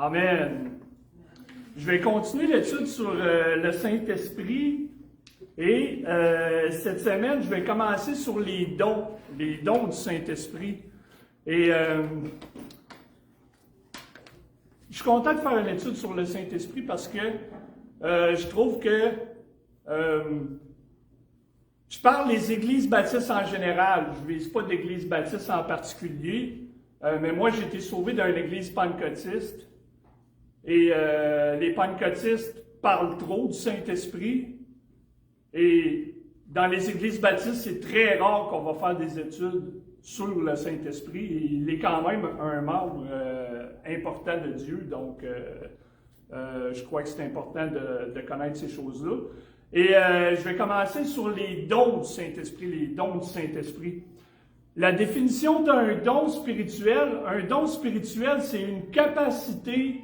Amen. Je vais continuer l'étude sur le Saint-Esprit et cette semaine, je vais commencer sur les dons du Saint-Esprit. Et je suis content de faire une étude sur le Saint-Esprit parce que je trouve que je parle des églises baptistes en général. Je ne vise pas d'église baptiste en particulier, mais moi j'ai été sauvé d'une église pentecôtiste. Et les pentecôtistes parlent trop du Saint-Esprit. Et dans les églises baptistes, c'est très rare qu'on va faire des études sur le Saint-Esprit. Et il est quand même un membre important de Dieu. Donc, je crois que c'est important de connaître ces choses-là. Et je vais commencer sur les dons du Saint-Esprit, les dons du Saint-Esprit. La définition d'un don spirituel, c'est une capacité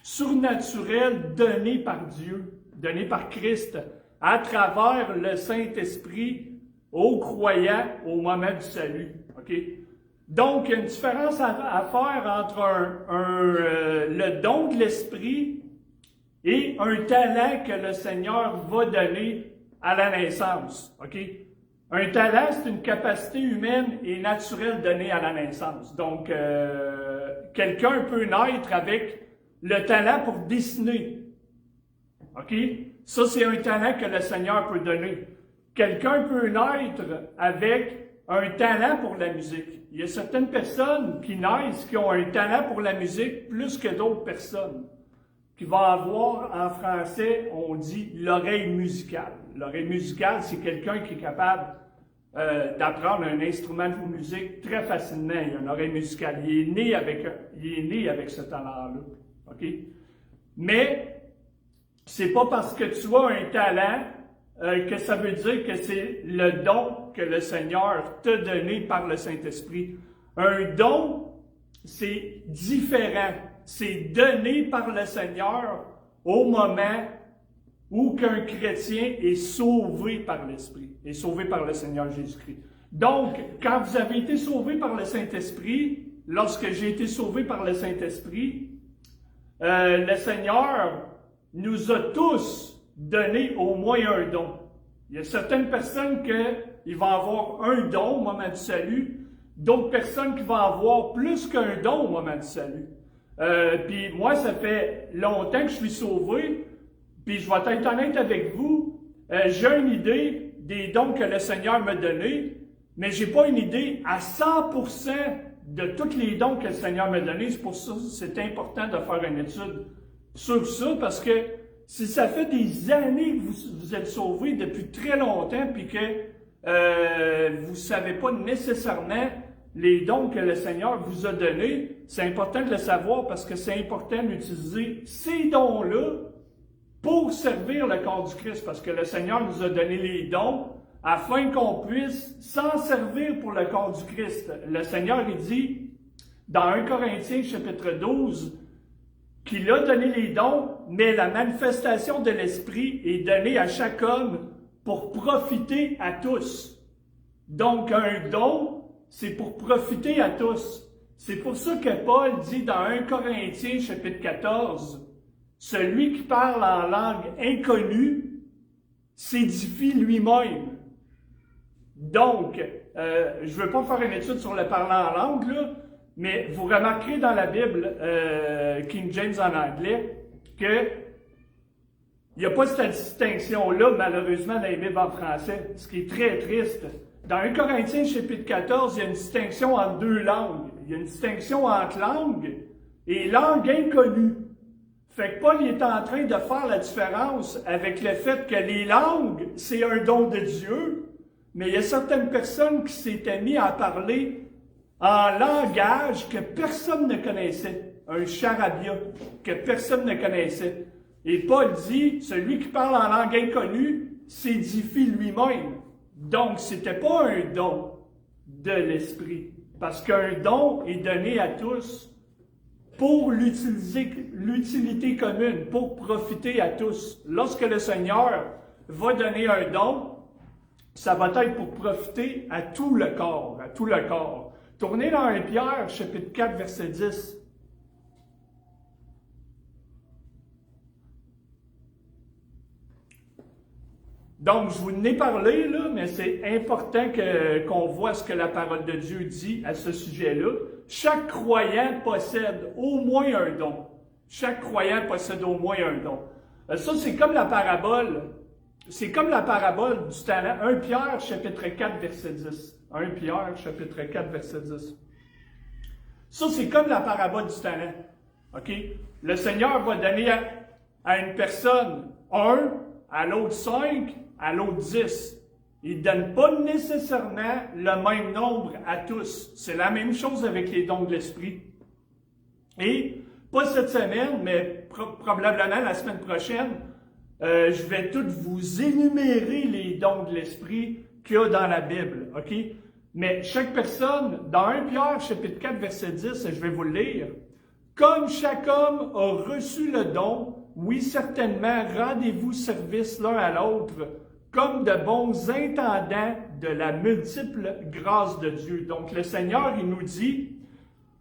surnaturelle donnée par Dieu, donnée par Christ, à travers le Saint-Esprit aux croyants au moment du salut. Okay? Donc, il y a une différence à faire entre le don de l'Esprit et un talent que le Seigneur va donner à la naissance. Okay? Un talent, c'est une capacité humaine et naturelle donnée à la naissance. Donc, quelqu'un peut naître avec le talent pour dessiner. OK? Ça, c'est un talent que le Seigneur peut donner. Quelqu'un peut naître avec un talent pour la musique. Il y a certaines personnes qui naissent qui ont un talent pour la musique plus que d'autres personnes. Qui vont avoir, en français, on dit l'oreille musicale. L'oreille musicale, c'est quelqu'un qui est capable d'apprendre un instrument de musique très facilement. Il a une oreille musicale. Il est né avec ce talent-là. OK? Mais c'est pas parce que tu as un talent que ça veut dire que c'est le don que le Seigneur t'a donné par le Saint-Esprit. Un don, c'est différent. C'est donné par le Seigneur au moment où qu'un chrétien est sauvé par l'Esprit, est sauvé par le Seigneur Jésus-Christ. Donc, quand vous avez été sauvé par le Saint-Esprit, lorsque j'ai été sauvé par le Saint-Esprit, le Seigneur nous a tous donné au moins un don. Il y a certaines personnes qui vont avoir un don au moment du salut, d'autres personnes qui vont avoir plus qu'un don au moment du salut. Puis moi, ça fait longtemps que je suis sauvé, puis je vais être honnête avec vous, j'ai une idée des dons que le Seigneur m'a donnés, mais j'ai pas une idée à 100% de tous les dons que le Seigneur m'a donnés. C'est pour ça que c'est important de faire une étude sur ça, parce que si ça fait des années que vous êtes sauvé depuis très longtemps, puis que vous ne savez pas nécessairement les dons que le Seigneur vous a donnés, c'est important de le savoir parce que c'est important d'utiliser ces dons-là pour servir le corps du Christ, parce que le Seigneur nous a donné les dons afin qu'on puisse s'en servir pour le corps du Christ. Le Seigneur, il dit, dans 1 Corinthiens chapitre 12, qu'il a donné les dons, mais la manifestation de l'Esprit est donnée à chaque homme pour profiter à tous. Donc, un don, c'est pour profiter à tous. C'est pour ça que Paul dit dans 1 Corinthiens chapitre 14, « Celui qui parle en langue inconnue s'édifie lui-même. » Donc, je ne veux pas faire une étude sur le parler en langue, là, mais vous remarquerez dans la Bible, King James en anglais, que il n'y a pas cette distinction-là, malheureusement, dans les Bibles en français, ce qui est très triste. Dans 1 Corinthiens chapitre 14, il y a une distinction entre deux langues. Il y a une distinction entre langue et langue inconnue. Fait que Paul est en train de faire la différence avec le fait que les langues, c'est un don de Dieu, mais il y a certaines personnes qui s'étaient mis à parler en langage que personne ne connaissait, un charabia que personne ne connaissait. Et Paul dit, celui qui parle en langue inconnue s'édifie lui-même. Donc, c'était pas un don de l'Esprit, parce qu'un don est donné à tous pour l'utilité commune, pour profiter à tous. Lorsque le Seigneur va donner un don, ça va être pour profiter à tout le corps, à tout le corps. Tournez dans 1 Pierre, chapitre 4, verset 10. Donc, je vous en ai parlé, là, mais c'est important qu'on voit ce que la parole de Dieu dit à ce sujet-là. Chaque croyant possède au moins un don. Chaque croyant possède au moins un don. Ça, c'est comme la parabole. C'est comme la parabole du talent. 1 Pierre, chapitre 4, verset 10. 1 Pierre, chapitre 4, verset 10. Ça, c'est comme la parabole du talent. OK? Le Seigneur va donner à une personne 1, à l'autre 5, à l'autre 10. Il ne donne pas nécessairement le même nombre à tous. C'est la même chose avec les dons de l'Esprit. Et, pas cette semaine, mais probablement la semaine prochaine, je vais tout vous énumérer les dons de l'Esprit qu'il y a dans la Bible. OK? Mais chaque personne, dans 1 Pierre, chapitre 4, verset 10, je vais vous le lire. « Comme chaque homme a reçu le don, oui, certainement, rendez-vous service l'un à l'autre, comme de bons intendants de la multiple grâce de Dieu. » Donc, le Seigneur, il nous dit,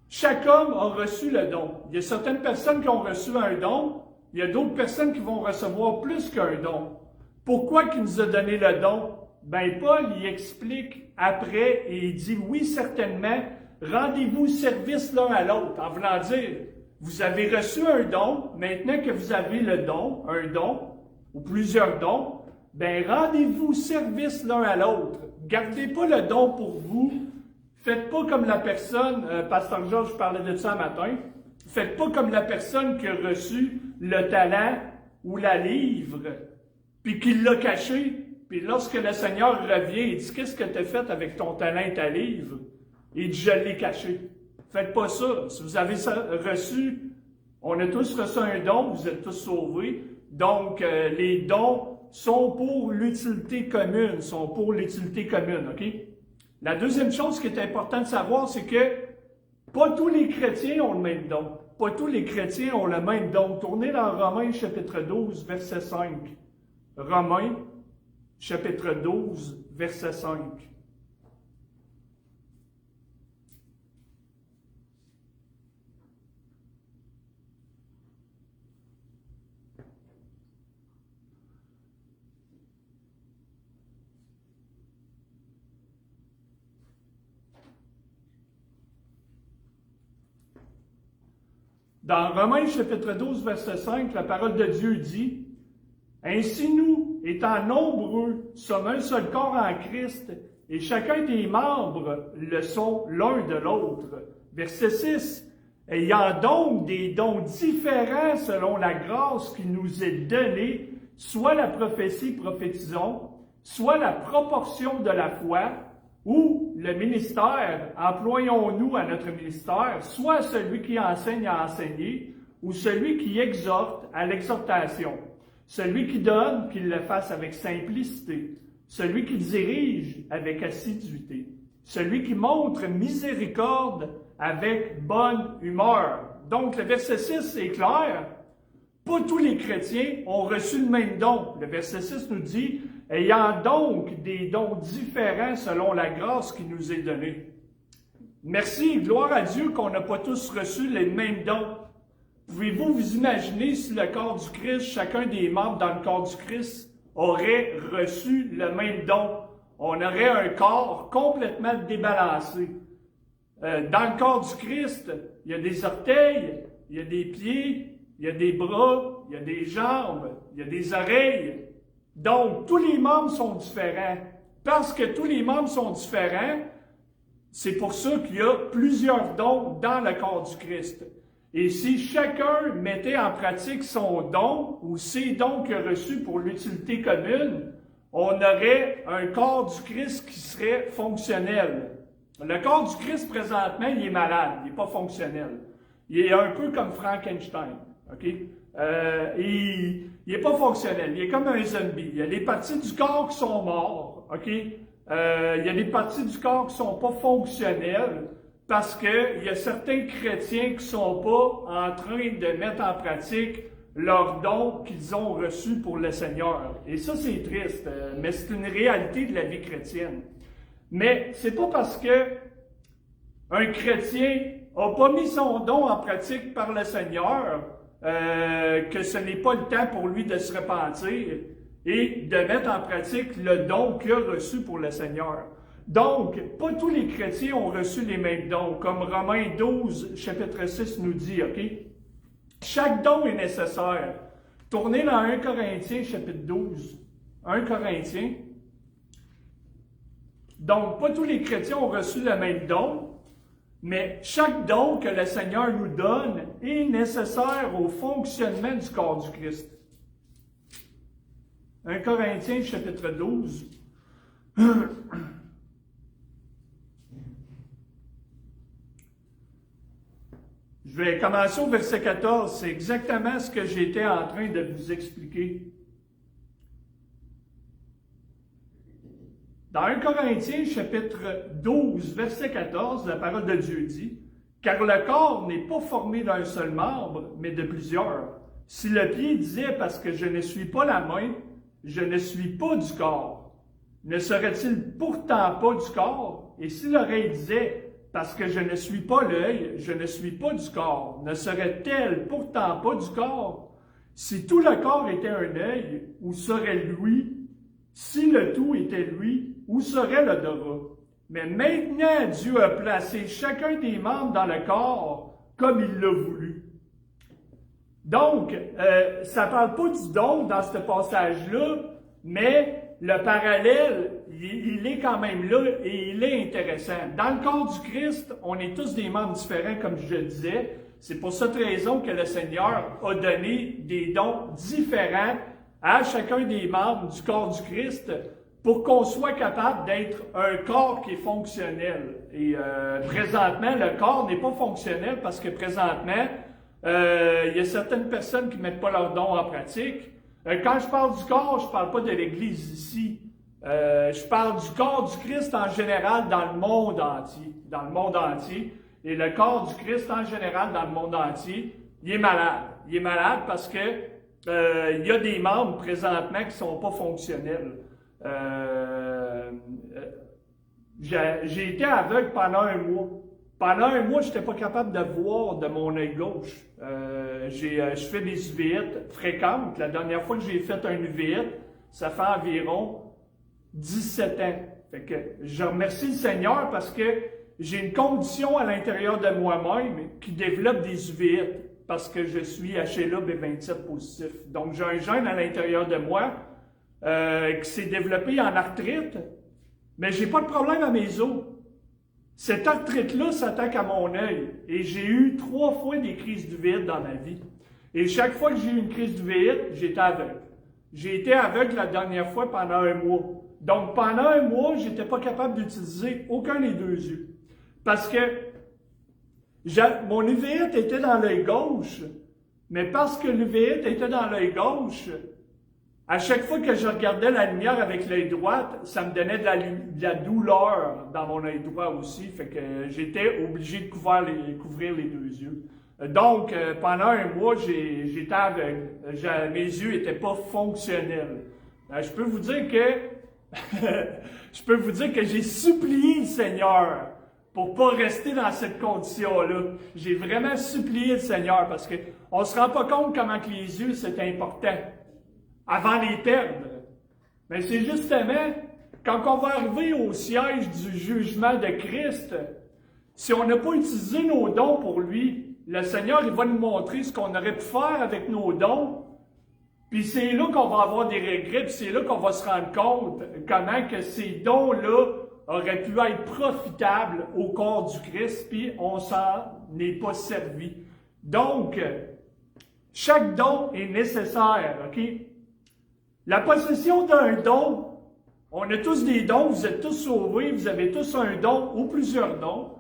chaque homme a reçu le don. Il y a certaines personnes qui ont reçu un don, il y a d'autres personnes qui vont recevoir plus qu'un don. Pourquoi qu'il nous a donné le don? Ben, Paul, il explique après et il dit, oui, certainement, rendez-vous service l'un à l'autre, en voulant dire, vous avez reçu un don, maintenant que vous avez le don, un don, ou plusieurs dons, ben rendez-vous service l'un à l'autre. Gardez pas le don pour vous. Faites pas comme la personne, Pasteur Georges parlait de ça un matin, faites pas comme la personne qui a reçu le talent ou la livre, puis qui l'a caché, puis lorsque le Seigneur revient, il dit, qu'est-ce que tu as fait avec ton talent et ta livre? Il dit, je l'ai caché. Faites pas ça. Si vous avez reçu, on a tous reçu un don, vous êtes tous sauvés. Donc, les dons sont pour l'utilité commune, OK? La deuxième chose qui est importante de savoir, c'est que pas tous les chrétiens ont le même don. Pas tous les chrétiens ont le même don. Tournez dans Romains, chapitre 12, verset 5. Romains, chapitre 12, verset 5. Dans Romains chapitre 12, verset 5, la parole de Dieu dit, « Ainsi nous, étant nombreux, sommes un seul corps en Christ, et chacun des membres le sont l'un de l'autre. » Verset 6, « Ayant donc des dons différents selon la grâce qui nous est donnée, soit la prophétie, prophétisons, soit la proportion de la foi, ou le ministère, employons-nous à notre ministère, soit celui qui enseigne à enseigner, ou celui qui exhorte à l'exhortation, celui qui donne, qu'il le fasse avec simplicité, celui qui dirige avec assiduité, celui qui montre miséricorde avec bonne humeur. Donc le verset 6 est clair, pas tous les chrétiens ont reçu le même don. Le verset 6 nous dit, ayant donc des dons différents selon la grâce qui nous est donnée. Merci, gloire à Dieu qu'on n'a pas tous reçu les mêmes dons. Pouvez-vous vous imaginer si le corps du Christ, chacun des membres dans le corps du Christ, aurait reçu le même don? On aurait un corps complètement débalancé. Dans le corps du Christ, il y a des orteils, il y a des pieds, il y a des bras, il y a des jambes, il y a des oreilles. Donc, tous les membres sont différents. Parce que tous les membres sont différents, c'est pour ça qu'il y a plusieurs dons dans le corps du Christ. Et si chacun mettait en pratique son don ou ses dons qu'il a reçus pour l'utilité commune, on aurait un corps du Christ qui serait fonctionnel. Le corps du Christ, présentement, il est malade, il n'est pas fonctionnel. Il est un peu comme Frankenstein. OK? Il n'est pas fonctionnel, il est comme un zombie. Il y a des parties du corps qui sont mortes, OK? Il y a des parties du corps qui ne sont pas fonctionnelles parce qu'il y a certains chrétiens qui ne sont pas en train de mettre en pratique leurs dons qu'ils ont reçus pour le Seigneur. Et ça, c'est triste, mais c'est une réalité de la vie chrétienne. Mais c'est pas parce que un chrétien n'a pas mis son don en pratique par le Seigneur que ce n'est pas le temps pour lui de se repentir. et de mettre en pratique le don qu'il a reçu pour le Seigneur. Donc, pas tous les chrétiens ont reçu les mêmes dons, comme Romains 12, chapitre 6 nous dit, OK? Chaque don est nécessaire. Tournez dans 1 Corinthiens, chapitre 12. 1 Corinthiens. Donc, pas tous les chrétiens ont reçu le même don, mais chaque don que le Seigneur nous donne est nécessaire au fonctionnement du corps du Christ. 1 Corinthiens, chapitre 12. Je vais commencer au verset 14. C'est exactement ce que j'étais en train de vous expliquer. Dans 1 Corinthiens, chapitre 12, verset 14, la parole de Dieu dit, « Car le corps n'est pas formé d'un seul membre, mais de plusieurs. Si le pied disait, parce que je ne suis pas la main, je ne suis pas du corps, ne serait-il pourtant pas du corps? Et si l'oreille disait, parce que je ne suis pas l'œil, je ne suis pas du corps, ne serait-elle pourtant pas du corps? Si tout le corps était un œil, où serait lui? Si le tout était lui, où serait l'odorat? Mais maintenant, Dieu a placé chacun des membres dans le corps comme il l'a voulu. » Donc, ça ne parle pas du don dans ce passage-là, mais le parallèle, il est quand même là et il est intéressant. Dans le corps du Christ, on est tous des membres différents, comme je le disais. C'est pour cette raison que le Seigneur a donné des dons différents à chacun des membres du corps du Christ pour qu'on soit capable d'être un corps qui est fonctionnel. Et présentement, le corps n'est pas fonctionnel parce que présentement, il y a certaines personnes qui ne mettent pas leurs dons en pratique. Quand je parle du corps, je ne parle pas de l'Église ici. Je parle du corps du Christ en général dans le monde entier. Dans le monde entier. Et le corps du Christ en général dans le monde entier, il est malade. Il est malade parce que il y a des membres présentement qui ne sont pas fonctionnels. J'ai été aveugle pendant un mois. Pendant un mois, je n'étais pas capable de voir de mon œil gauche. Je fais des uvéites fréquentes. La dernière fois que j'ai fait un uvéite, ça fait environ 17 ans. Fait que je remercie le Seigneur parce que j'ai une condition à l'intérieur de moi-même qui développe des uvéites parce que je suis HLA B27 positif. Donc, j'ai un gène à l'intérieur de moi qui s'est développé en arthrite, mais j'ai pas de problème à mes os. Cette arthrite-là s'attaque à mon œil et j'ai eu 3 fois des crises d'uvite dans ma vie. Et chaque fois que j'ai eu une crise d'uvite, j'étais aveugle. J'ai été aveugle la dernière fois pendant un mois. Donc, pendant un mois, je n'étais pas capable d'utiliser aucun des deux yeux. Parce que mon uvite était dans l'œil gauche, mais parce que l'uvite était dans l'œil gauche, à chaque fois que je regardais la lumière avec l'œil droit, ça me donnait de la douleur dans mon œil droit aussi. Fait que j'étais obligé de couvrir les deux yeux. Donc, pendant un mois, j'étais aveugle. Mes yeux n'étaient pas fonctionnels. Je peux vous dire que j'ai supplié le Seigneur pour pas rester dans cette condition-là. J'ai vraiment supplié le Seigneur parce qu'on ne se rend pas compte comment que les yeux, c'est important avant de les perdre. Mais c'est justement quand on va arriver au siège du jugement de Christ, si on n'a pas utilisé nos dons pour lui, le Seigneur il va nous montrer ce qu'on aurait pu faire avec nos dons. Puis c'est là qu'on va avoir des regrets, puis c'est là qu'on va se rendre compte comment que ces dons-là auraient pu être profitables au corps du Christ, puis on s'en est pas servi. Donc, chaque don est nécessaire, OK? La possession d'un don, on a tous des dons, vous êtes tous sauvés, vous avez tous un don ou plusieurs dons.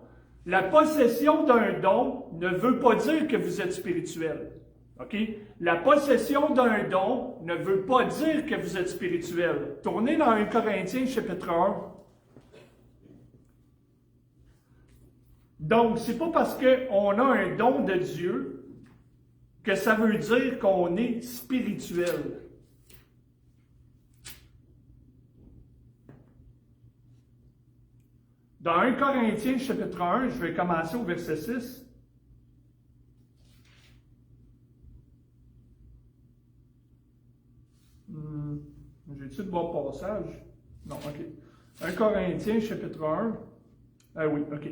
La possession d'un don ne veut pas dire que vous êtes spirituel. OK? La possession d'un don ne veut pas dire que vous êtes spirituel. Tournez dans 1 Corinthiens chapitre 1. Donc, c'est pas parce qu'on a un don de Dieu que ça veut dire qu'on est spirituel. Dans 1 Corinthiens chapitre 1, je vais commencer au verset 6. J'ai-tu le bon passage? Non, OK. 1 Corinthiens, chapitre 1. Oui, OK.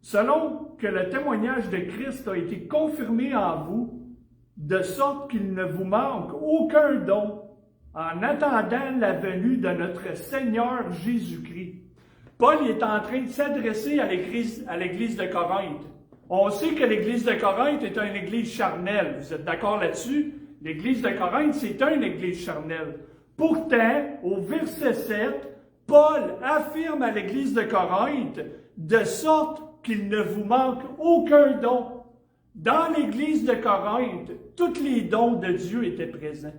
Selon que le témoignage de Christ a été confirmé en vous, de sorte qu'il ne vous manque aucun don, en attendant la venue de notre Seigneur Jésus-Christ. Paul est en train de s'adresser à l'église de Corinthe. On sait que l'église de Corinthe est une église charnelle. Vous êtes d'accord là-dessus? L'église de Corinthe, c'est une église charnelle. Pourtant, au verset 7, Paul affirme à l'église de Corinthe de sorte qu'il ne vous manque aucun don. Dans l'église de Corinthe, tous les dons de Dieu étaient présents.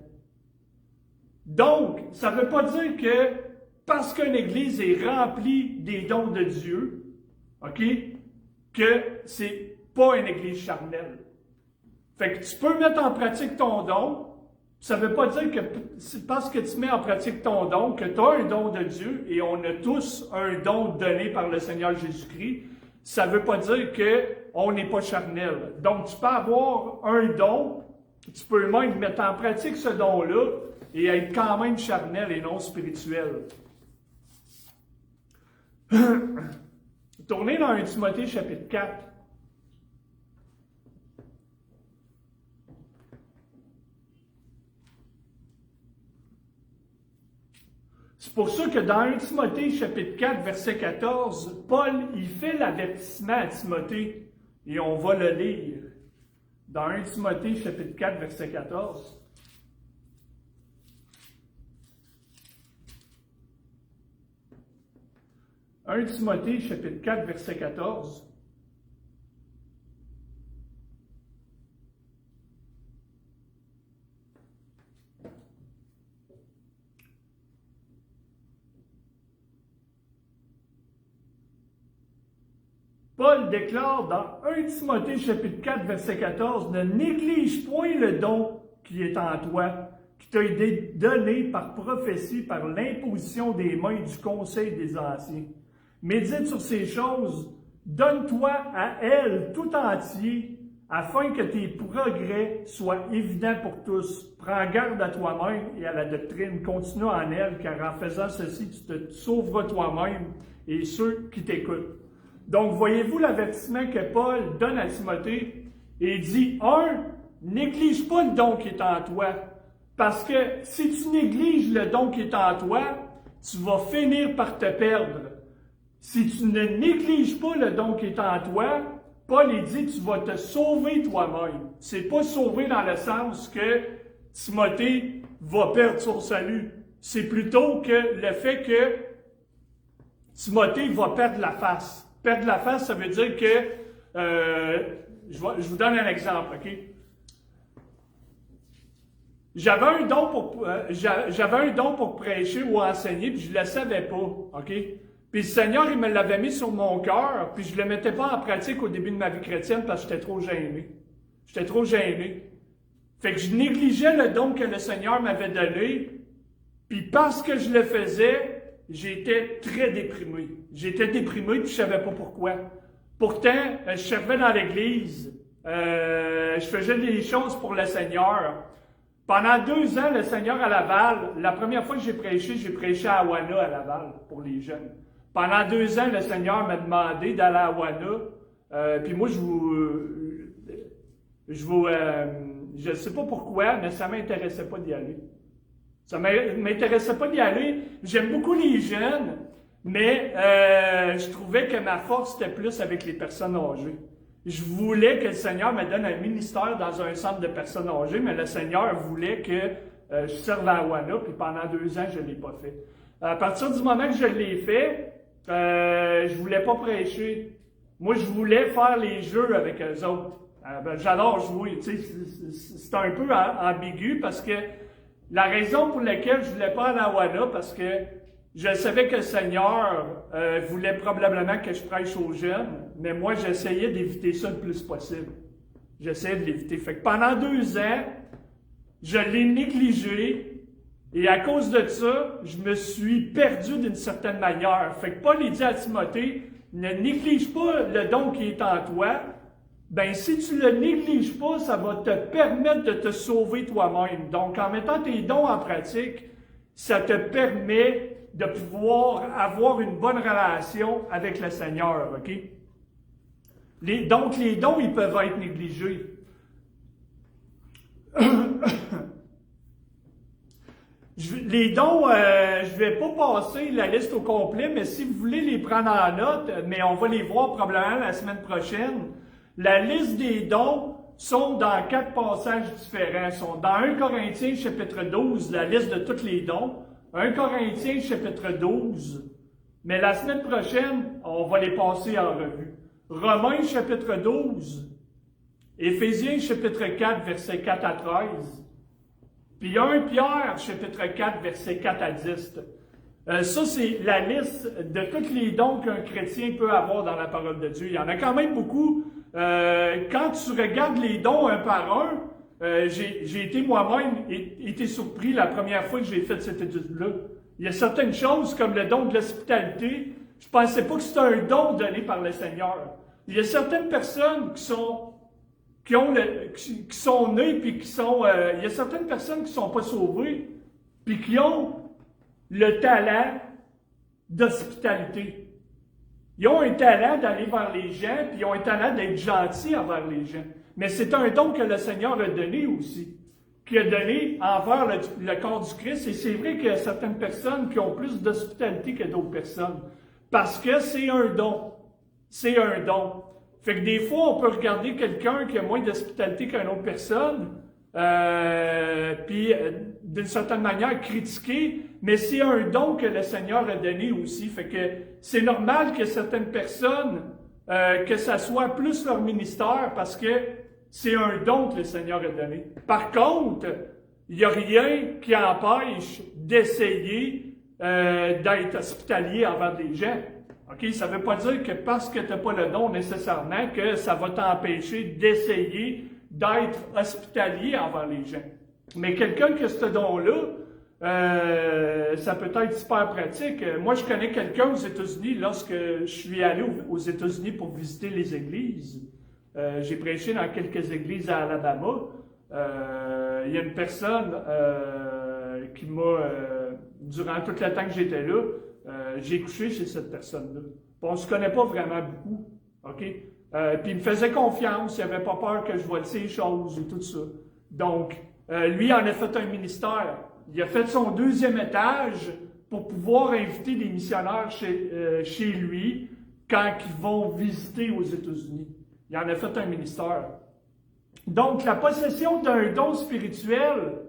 Donc, ça ne veut pas dire que parce qu'une église est remplie des dons de Dieu, OK, que c'est pas une église charnelle. Fait que tu peux mettre en pratique ton don. Ça ne veut pas dire que c'est parce que tu mets en pratique ton don que tu as un don de Dieu, et on a tous un don donné par le Seigneur Jésus-Christ. Ça ne veut pas dire qu'on n'est pas charnel. Donc, tu peux avoir un don, tu peux même mettre en pratique ce don-là et être quand même charnel et non spirituel. Tournez dans 1 Timothée chapitre 4. C'est pour ça que dans 1 Timothée chapitre 4, verset 14, Paul, il fait l'avertissement à Timothée, et on va le lire. Dans 1 Timothée chapitre 4, verset 14. « 1 Timothée, chapitre 4, verset 14. Paul déclare dans 1 Timothée, chapitre 4, verset 14, « Ne néglige point le don qui est en toi, qui t'a été donné par prophétie, par l'imposition des mains du conseil des anciens. Médite sur ces choses, donne-toi à elles tout entier, afin que tes progrès soient évidents pour tous. Prends garde à toi-même et à la doctrine, continue en elle, car en faisant ceci, tu te sauveras toi-même et ceux qui t'écoutent. » Donc, voyez-vous l'avertissement que Paul donne à Timothée? Il dit, néglige pas le don qui est en toi. Parce que si tu négliges le don qui est en toi, tu vas finir par te perdre. Si tu ne négliges pas le don qui est en toi, Paul dit, tu vas te sauver toi-même. C'est pas sauver dans le sens que Timothée va perdre son salut. C'est plutôt que le fait que Timothée va perdre la face. Perdre la face, ça veut dire que, je vous donne un exemple, OK? J'avais un don pour prêcher ou enseigner, puis je ne le savais pas, OK? Puis le Seigneur, il me l'avait mis sur mon cœur, puis je ne le mettais pas en pratique au début de ma vie chrétienne parce que j'étais trop gêné. J'étais trop gêné. Fait que je négligeais le don que le Seigneur m'avait donné, puis parce que je le faisais, j'étais très déprimé. J'étais déprimé, puis je ne savais pas pourquoi. Pourtant, je servais dans l'Église, je faisais des choses pour le Seigneur. Pendant 2 ans, le Seigneur à Laval, la première fois que j'ai prêché à Awana à Laval, pour les jeunes. Pendant 2 ans, le Seigneur m'a demandé d'aller à Awana. Puis moi, je ne sais pas pourquoi, mais ça ne m'intéressait pas d'y aller. Ça ne m'intéressait pas d'y aller. J'aime beaucoup les jeunes, mais je trouvais que ma force était plus avec les personnes âgées. Je voulais que le Seigneur me donne un ministère dans un centre de personnes âgées, mais le Seigneur voulait que je serve à Awana, puis pendant 2 ans, je ne l'ai pas fait. À partir du moment que je l'ai fait, je ne voulais pas prêcher. Moi, je voulais faire les jeux avec eux autres. J'adore jouer. Tu sais, c'est un peu ambigu parce que la raison pour laquelle je ne voulais pas aller à Awana, parce que je savais que le Seigneur voulait probablement que je prêche aux jeunes, mais moi, j'essayais d'éviter ça le plus possible. J'essayais de l'éviter. Fait que pendant 2 ans, je l'ai négligé, et à cause de ça, je me suis perdu d'une certaine manière. Fait que Paul dit à Timothée, ne néglige pas le don qui est en toi. Ben, si tu le négliges pas, ça va te permettre de te sauver toi-même. Donc, en mettant tes dons en pratique, ça te permet de pouvoir avoir une bonne relation avec le Seigneur, OK? Donc, les dons, ils peuvent être négligés. Les dons, je ne vais pas passer la liste au complet, mais si vous voulez les prendre en note, mais on va les voir probablement la semaine prochaine. La liste des dons sont dans 4 passages différents. Sont dans 1 Corinthiens chapitre 12, la liste de tous les dons. 1 Corinthiens chapitre 12. Mais la semaine prochaine, on va les passer en revue. Romains chapitre 12. Éphésiens chapitre 4, versets 4 à 13. Puis 1 Pierre, chapitre 4, versets 4 à 10. Ça, c'est la liste de tous les dons qu'un chrétien peut avoir dans la parole de Dieu. Il y en a quand même beaucoup. Quand tu regardes les dons un par un, j'ai été moi-même été surpris la première fois que j'ai fait cette étude-là. Il y a certaines choses, comme le don de l'hospitalité, je ne pensais pas que c'était un don donné par le Seigneur. Il y a certaines personnes qui sont nées, puis qui sont... il y a certaines personnes qui ne sont pas sauvées, puis qui ont le talent d'hospitalité. Ils ont un talent d'aller vers les gens, puis ils ont un talent d'être gentils envers les gens. Mais c'est un don que le Seigneur a donné aussi, qu'il a donné envers le corps du Christ. Et c'est vrai qu'il y a certaines personnes qui ont plus d'hospitalité que d'autres personnes, parce que c'est un don. C'est un don. Fait que des fois, on peut regarder quelqu'un qui a moins d'hospitalité qu'une autre personne, puis d'une certaine manière critiquer, mais c'est un don que le Seigneur a donné aussi. Fait que c'est normal que certaines personnes, que ça soit plus leur ministère, parce que c'est un don que le Seigneur a donné. Par contre, il n'y a rien qui empêche d'essayer d'être hospitalier envers les gens. OK? Ça ne veut pas dire que parce que tu n'as pas le don nécessairement que ça va t'empêcher d'essayer d'être hospitalier envers les gens. Mais quelqu'un qui a ce don-là, ça peut être super pratique. Moi, je connais quelqu'un aux États-Unis, lorsque je suis allé aux États-Unis pour visiter les églises. J'ai prêché dans quelques églises à Alabama. Il y a une personne qui m'a, durant tout le temps que j'étais là, j'ai couché chez cette personne-là. On ne se connaît pas vraiment beaucoup. OK? Puis il me faisait confiance, il n'avait pas peur que je voie ces choses et tout ça. Donc, lui en a fait un ministère. Il a fait son 2e étage pour pouvoir inviter des missionnaires chez lui quand ils vont visiter aux États-Unis. Il en a fait un ministère. Donc, la possession d'un don spirituel,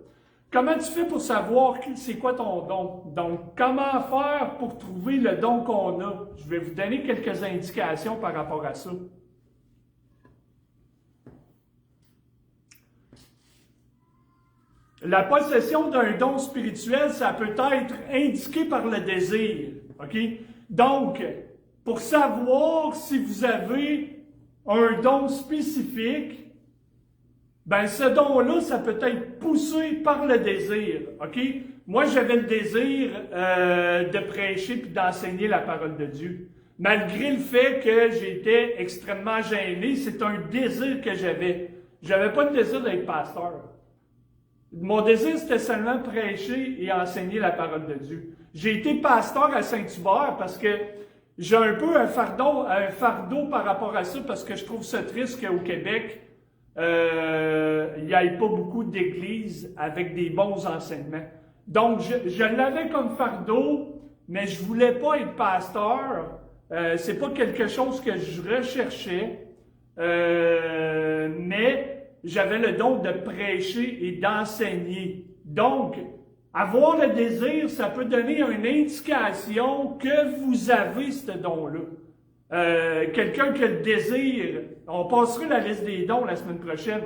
comment tu fais pour savoir c'est quoi ton don? Donc, comment faire pour trouver le don qu'on a? Je vais vous donner quelques indications par rapport à ça. La possession d'un don spirituel, ça peut être indiqué par le désir. OK? Donc, pour savoir si vous avez un don spécifique, ben ce don-là, ça peut être poussé par le désir. OK? Moi, j'avais le désir de prêcher puis d'enseigner la parole de Dieu. Malgré le fait que j'étais extrêmement gêné, c'est un désir que j'avais. J'avais pas le désir d'être pasteur. Mon désir, c'était seulement prêcher et enseigner la parole de Dieu. J'ai été pasteur à Saint-Hubert parce que j'ai un peu un fardeau par rapport à ça, parce que je trouve ça triste qu'au Québec, il n'y ait pas beaucoup d'églises avec des bons enseignements. Donc, je l'avais comme fardeau, mais je voulais pas être pasteur. C'est pas quelque chose que je recherchais, mais j'avais le don de prêcher et d'enseigner. Donc, avoir le désir, ça peut donner une indication que vous avez ce don-là. Quelqu'un qui a le désir, on passera la liste des dons la semaine prochaine,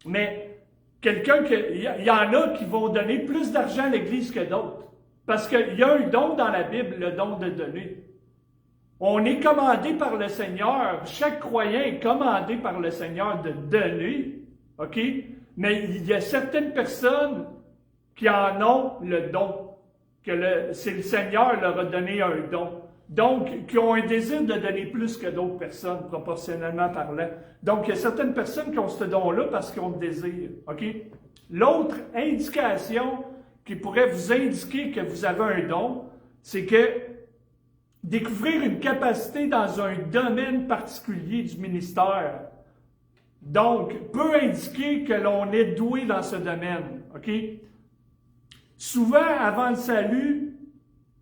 mais il y en a qui vont donner plus d'argent à l'Église que d'autres. Parce qu'il y a un don dans la Bible, le don de donner. On est commandé par le Seigneur, chaque croyant est commandé par le Seigneur de donner, OK? Mais il y a certaines personnes qui en ont le don, c'est le Seigneur leur a donné un don. Donc, qui ont un désir de donner plus que d'autres personnes, proportionnellement parlant. Donc, il y a certaines personnes qui ont ce don-là parce qu'ils ont le désir. OK? L'autre indication qui pourrait vous indiquer que vous avez un don, c'est que découvrir une capacité dans un domaine particulier du ministère, donc, peut indiquer que l'on est doué dans ce domaine. OK? Souvent, avant le salut,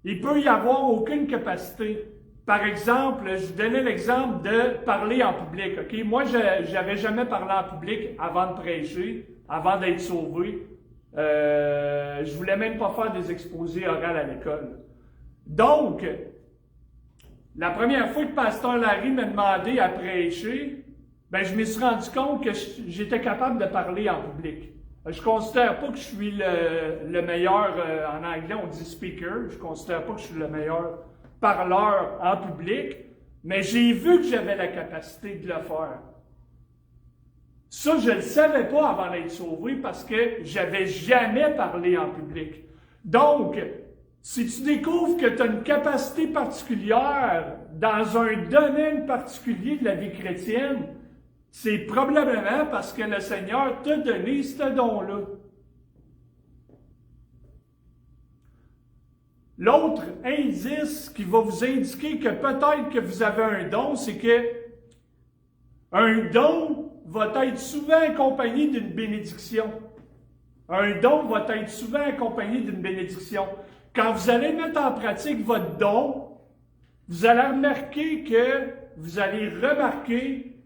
il peut y avoir aucune capacité. Par exemple, je donnais l'exemple de parler en public. OK? Moi, je n'avais jamais parlé en public avant de prêcher, avant d'être sauvé. Je voulais même pas faire des exposés oraux à l'école. Donc, la première fois que Pasteur Larry m'a demandé à prêcher, ben, je me suis rendu compte que j'étais capable de parler en public. Je ne considère pas que je suis le meilleur, en anglais on dit speaker, je ne considère pas que je suis le meilleur parleur en public, mais j'ai vu que j'avais la capacité de le faire. Ça, je ne le savais pas avant d'être sauvé parce que j'avais jamais parlé en public. Donc, si tu découvres que tu as une capacité particulière dans un domaine particulier de la vie chrétienne, c'est probablement parce que le Seigneur t'a donné ce don-là. L'autre indice qui va vous indiquer que peut-être que vous avez un don, c'est que un don va être souvent accompagné d'une bénédiction. Un don va être souvent accompagné d'une bénédiction. Quand vous allez mettre en pratique votre don, vous allez remarquer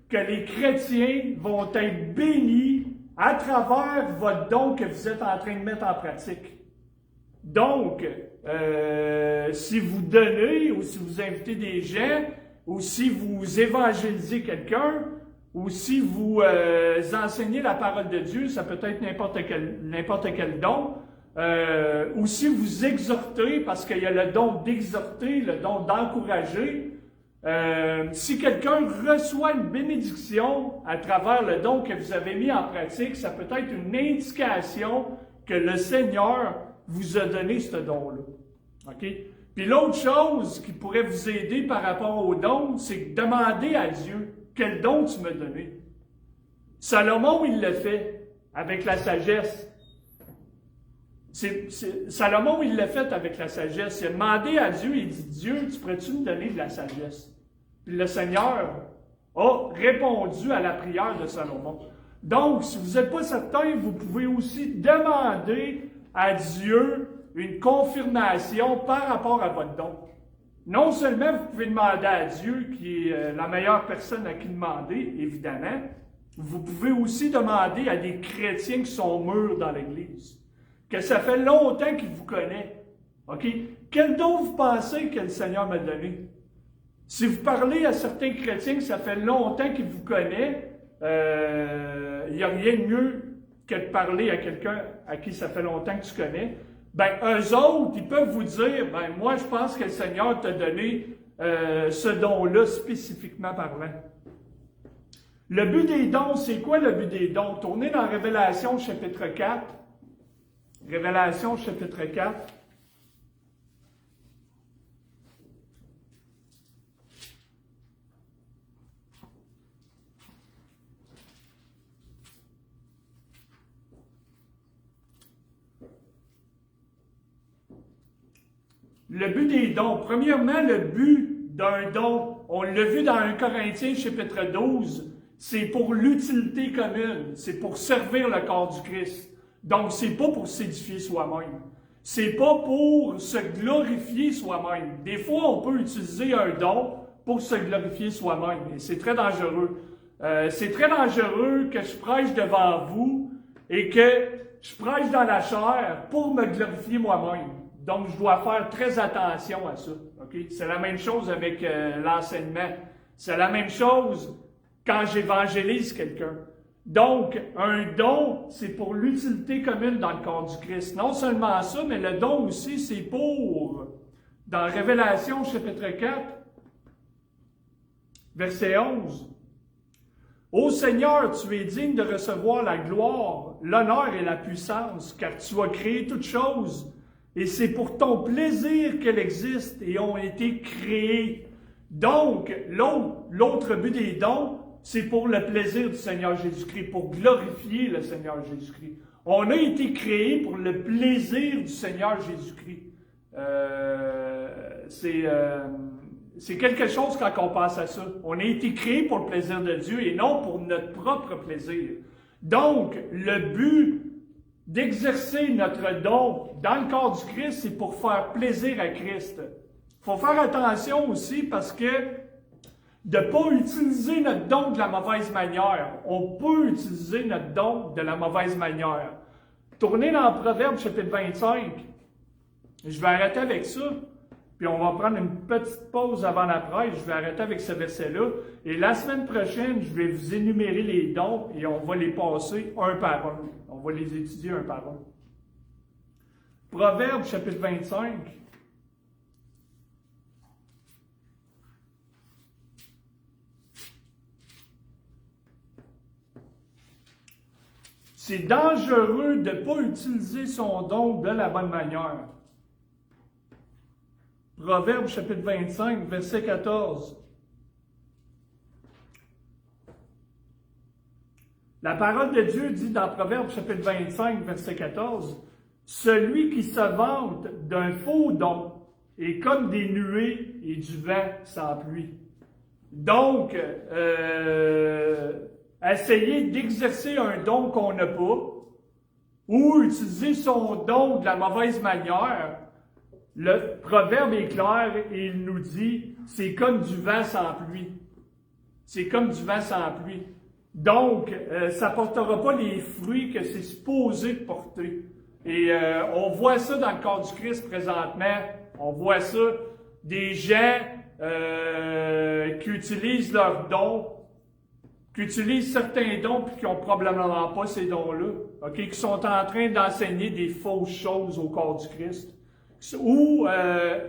que les chrétiens vont être bénis à travers votre don que vous êtes en train de mettre en pratique. Donc, si vous donnez, ou si vous invitez des gens, ou si vous évangélisez quelqu'un, ou si vous enseignez la parole de Dieu, ça peut être n'importe quel don, ou si vous exhortez, parce qu'il y a le don d'exhorter, le don d'encourager. Si quelqu'un reçoit une bénédiction à travers le don que vous avez mis en pratique, ça peut être une indication que le Seigneur vous a donné ce don-là. OK? Puis l'autre chose qui pourrait vous aider par rapport au don, c'est de demander à Dieu, quel don tu m'as donné? Salomon, il le fait avec la sagesse. Salomon, il l'a fait avec la sagesse. Il a demandé à Dieu, il dit, Dieu, tu pourrais-tu me donner de la sagesse? Puis le Seigneur a répondu à la prière de Salomon. Donc, si vous n'êtes pas certain, vous pouvez aussi demander à Dieu une confirmation par rapport à votre don. Non seulement vous pouvez demander à Dieu, qui est la meilleure personne à qui demander, évidemment, vous pouvez aussi demander à des chrétiens qui sont mûrs dans l'Église, que ça fait longtemps qu'ils vous connaissent. OK? Quel don vous pensez que le Seigneur m'a donné? Si vous parlez à certains chrétiens que ça fait longtemps qu'ils vous connaissent, il n'y a rien de mieux que de parler à quelqu'un à qui ça fait longtemps que tu connais. Ben, eux autres, ils peuvent vous dire, ben, moi, je pense que le Seigneur t'a donné ce don-là spécifiquement parlant. Le but des dons, c'est quoi le but des dons? Tournez dans Révélation chapitre 4. Révélation chapitre 4. Le but des dons. Premièrement, le but d'un don, on l'a vu dans 1 Corinthiens chapitre 12, c'est pour l'utilité commune, c'est pour servir le corps du Christ. Donc, c'est pas pour s'édifier soi-même. C'est pas pour se glorifier soi-même. Des fois, on peut utiliser un don pour se glorifier soi-même. Et c'est très dangereux. C'est très dangereux que je prêche devant vous et que je prêche dans la chair pour me glorifier moi-même. Donc, je dois faire très attention à ça. Okay? C'est la même chose avec l'enseignement. C'est la même chose quand j'évangélise quelqu'un. Donc, un don, c'est pour l'utilité commune dans le corps du Christ. Non seulement ça, mais le don aussi, c'est pour, dans Révélation chapitre 4, verset 11, « Ô Seigneur, tu es digne de recevoir la gloire, l'honneur et la puissance, car tu as créé toutes choses, et c'est pour ton plaisir qu'elles existent et ont été créées. » Donc, l'autre but des dons, c'est pour le plaisir du Seigneur Jésus-Christ, pour glorifier le Seigneur Jésus-Christ. On a été créé pour le plaisir du Seigneur Jésus-Christ. C'est quelque chose quand on pense à ça. On a été créé pour le plaisir de Dieu et non pour notre propre plaisir. Donc, le but d'exercer notre don dans le corps du Christ, c'est pour faire plaisir à Christ. Il faut faire attention aussi parce que de ne pas utiliser notre don de la mauvaise manière. On peut utiliser notre don de la mauvaise manière. Tournez dans Proverbe chapitre 25. Je vais arrêter avec ça. Puis on va prendre une petite pause avant la prêche. Je vais arrêter avec ce verset-là. Et la semaine prochaine, je vais vous énumérer les dons et on va les passer un par un. On va les étudier un par un. Proverbe chapitre 25. C'est dangereux de ne pas utiliser son don de la bonne manière. Proverbe chapitre 25, verset 14. La parole de Dieu dit dans Proverbe chapitre 25, verset 14, « Celui qui se vante d'un faux don est comme des nuées et du vent sans pluie. » Donc, essayer d'exercer un don qu'on n'a pas ou utiliser son don de la mauvaise manière, le proverbe est clair et il nous dit c'est comme du vent sans pluie. C'est comme du vent sans pluie. Donc, ça ne portera pas les fruits que c'est supposé porter. Et on voit ça dans le corps du Christ présentement. On voit ça, des gens qui utilisent leurs dons, qui utilisent certains dons puis qui n'ont probablement pas ces dons-là, okay, qui sont en train d'enseigner des fausses choses au corps du Christ. Ou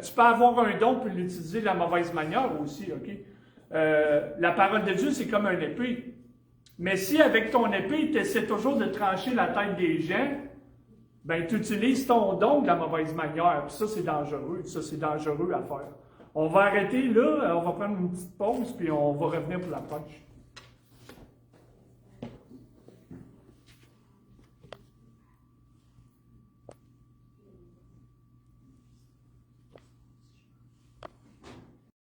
tu peux avoir un don puis l'utiliser de la mauvaise manière aussi. Okay? La parole de Dieu, c'est comme un épée. Mais si avec ton épée, tu essaies toujours de trancher la tête des gens, ben tu utilises ton don de la mauvaise manière. Puis ça, c'est dangereux. Ça, c'est dangereux à faire. On va arrêter là, on va prendre une petite pause, puis on va revenir pour la prêche.